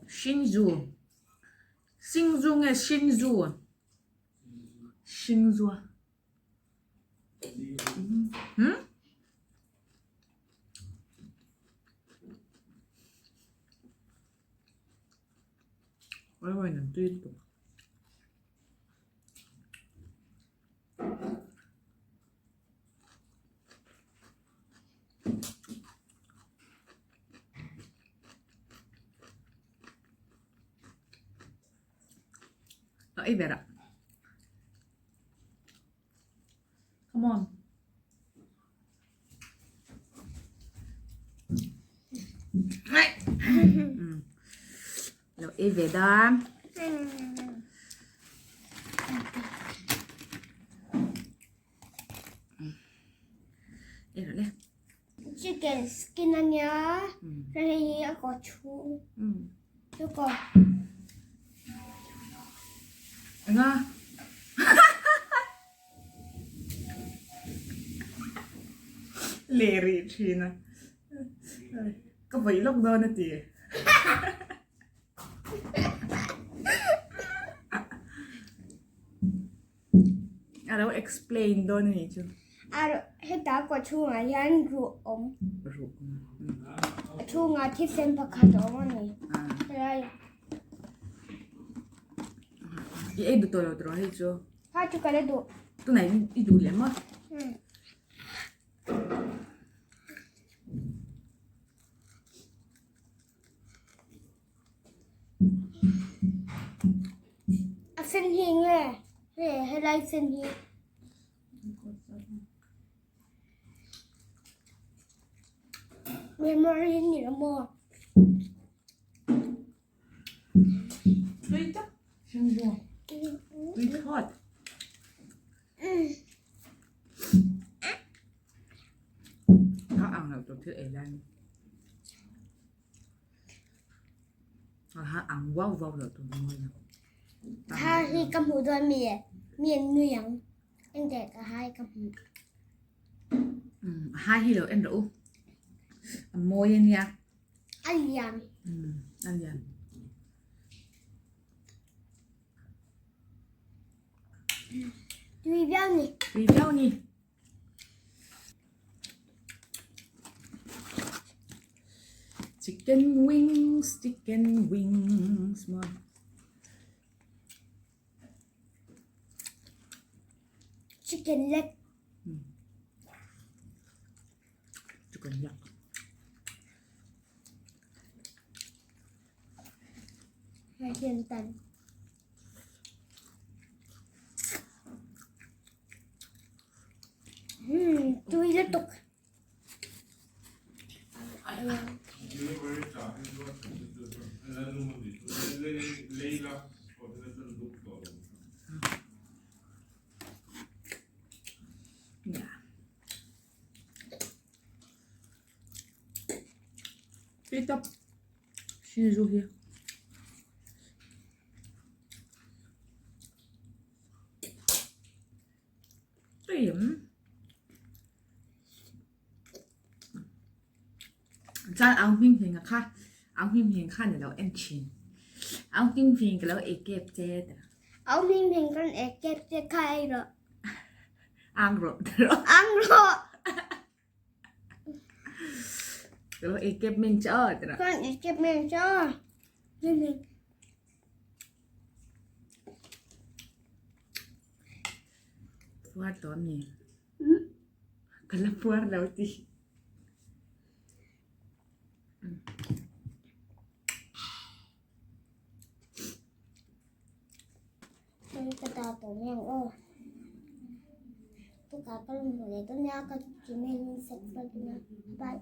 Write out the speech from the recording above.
Shinju nghe Shinju 얼마나 또 있어. Ibera. Come on. Rồi y về đó. Đi rồi lên. Chicken skin 아니야. 그래 고추. 이거. Nga. Leri China. Có vị lúc đó nữa chị. Đâu explain đó này chứ. 해다 고추가 얀 루옴. 루. 고추가 티센파카도 어머니. 그래. 이 애도 떨어들어 해줘. 아주 그래도 또 나 이 놀래마? 응. 생행에 해라이 생행. 메모리니라 뭐. Sweet. Shinju. Sweet hot. Nó ăn nào từ thứ ấy lên. Ăn wow wow rồi tụi nó ngon. hai cầm hủ đôi miền miệng anh để cả hai cầm hủ. Hai hi rồi em rủ. Môi anh nha. Anh dàn. Anh dàn. Tùy béo nhỉ. Tùy béo nhỉ. Chicken wings mà. Chicken leg. Chicken leg. Hai thiên tần. Tùy liên tục. Pick up. Shinju here. Điểm. 짠 앙핑핑 카 앙핑핑 칸이라고 엔친 앙핑핑 그라고 에게제 เอาเพลงกันเอกเก็บจะใครเหรอ 앙로 들어 อังโร 그리고 에게 맹저 들어 กันเอกเก็บเมนจ้านี่นี่ puar toni kala puar lauti มันกระดาษตัวแม่งโอ้ตุ๊กตาก็ลงหัวเลยต้นยาก็กินเมนูเสร็จแล้วนะบาย